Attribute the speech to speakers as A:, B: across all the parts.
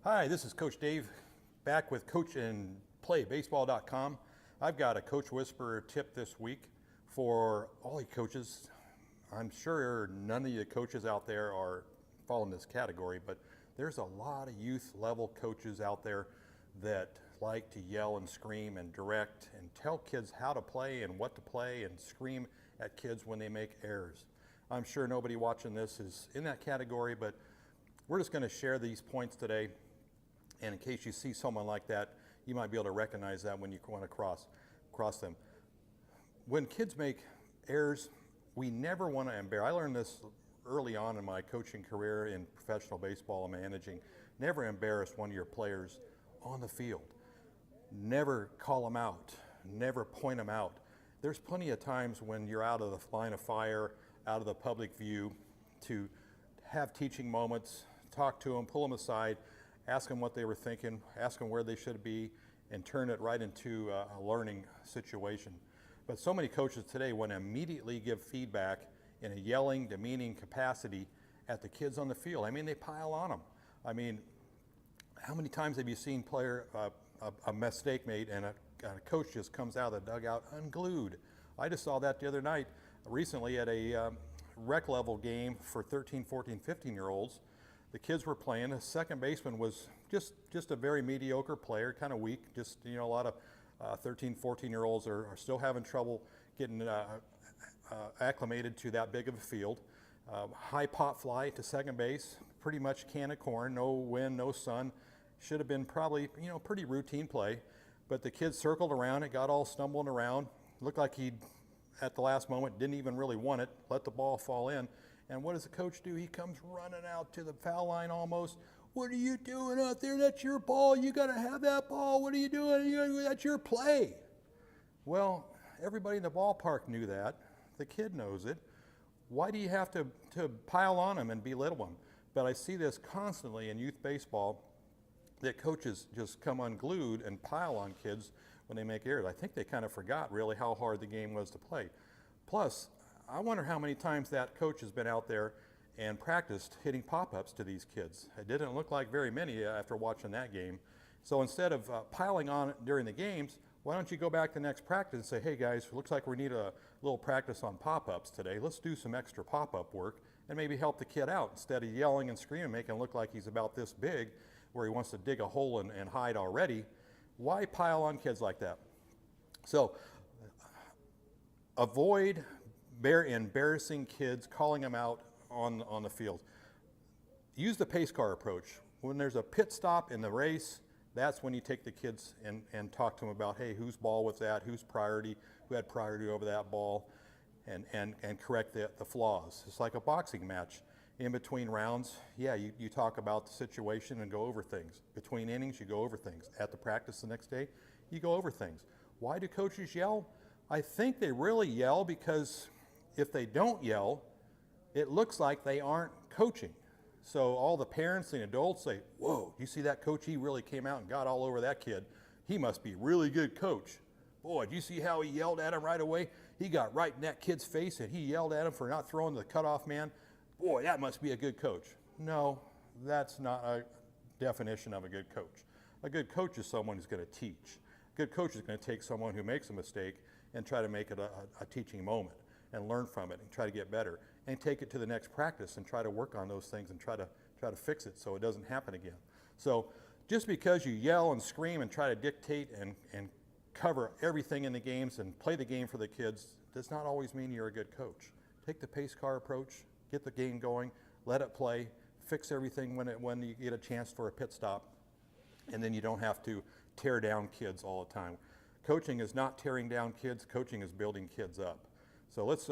A: Hi, this is Coach Dave, back with CoachAndPlayBaseball.com. I've got a Coach Whisperer tip this week for all you coaches. I'm sure none of you coaches out there are fall in this category, but there's a lot of youth level coaches out there that like to yell and scream and direct and tell kids how to play and what to play and scream at kids when they make errors. I'm sure nobody watching this is in that category, but we're just going to share these points today. And in case you see someone like that, you might be able to recognize that when you want to cross them. When kids make errors, we never want to embarrass. I learned this early on in my coaching career in professional baseball and managing. Never embarrass one of your players on the field. Never call them out. Never point them out. There's plenty of times when you're out of the line of fire, out of the public view, to have teaching moments, talk to them, pull them aside, ask them what they were thinking, ask them where they should be, and turn it right into a learning situation. But so many coaches today want to immediately give feedback in a yelling, demeaning capacity at the kids on the field. I mean, they pile on them. I mean, how many times have you seen a mistake made and a coach just comes out of the dugout unglued? I just saw that the other night recently at a rec level game for 13, 14, 15-year-olds. The kids were playing. The second baseman was just a very mediocre player, kind of weak. Just, you know, a lot of 13, 14-year-olds are still having trouble getting acclimated to that big of a field. High pop fly to second base, pretty much can of corn, no wind, no sun. Should have been probably, you know, pretty routine play. But the kid circled around it, got all stumbling around. Looked like he, at the last moment, didn't even really want it, let the ball fall in. And what does the coach do? He comes running out to the foul line almost. What are you doing out there? That's your ball. You got to have that ball. What are you doing? That's your play. Well, everybody in the ballpark knew that. The kid knows it. Why do you have to pile on him and belittle him? But I see this constantly in youth baseball, that coaches just come unglued and pile on kids when they make errors. I think they kind of forgot really how hard the game was to play. Plus, I wonder how many times that coach has been out there and practiced hitting pop-ups to these kids. It didn't look like very many after watching that game. So instead of piling on it during the games, why don't you go back to the next practice and say, hey guys, looks like we need a little practice on pop-ups today. Let's do some extra pop-up work and maybe help the kid out instead of yelling and screaming, making it look like he's about this big where he wants to dig a hole and hide already. Why pile on kids like that? So avoid embarrassing kids, calling them out on the field. Use the pace car approach. When there's a pit stop in the race, that's when you take the kids and talk to them about, hey, whose ball was that, who had priority over that ball, and correct the flaws. It's like a boxing match. In between rounds, yeah, you talk about the situation and go over things. Between innings, you go over things. At the practice the next day, you go over things. Why do coaches yell? I think they really yell because if they don't yell, it looks like they aren't coaching. So all the parents and adults say, whoa, you see that coach? He really came out and got all over that kid. He must be a really good coach. Boy, do you see how he yelled at him right away? He got right in that kid's face and he yelled at him for not throwing the cutoff man. Boy, that must be a good coach. No, that's not a definition of a good coach. A good coach is someone who's going to teach. A good coach is going to take someone who makes a mistake and try to make it a teaching moment and learn from it and try to get better and take it to the next practice and try to work on those things and try to fix it so it doesn't happen again. So just because you yell and scream and try to dictate and cover everything in the games and play the game for the kids does not always mean you're a good coach. Take the pace car approach, get the game going, let it play, fix everything when you get a chance for a pit stop, and then you don't have to tear down kids all the time. Coaching is not tearing down kids, coaching is building kids up. So let's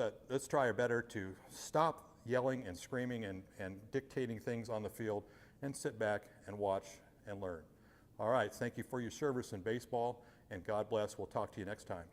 A: try our better to stop yelling and screaming and dictating things on the field and sit back and watch and learn. All right, thank you for your service in baseball, and God bless. We'll talk to you next time.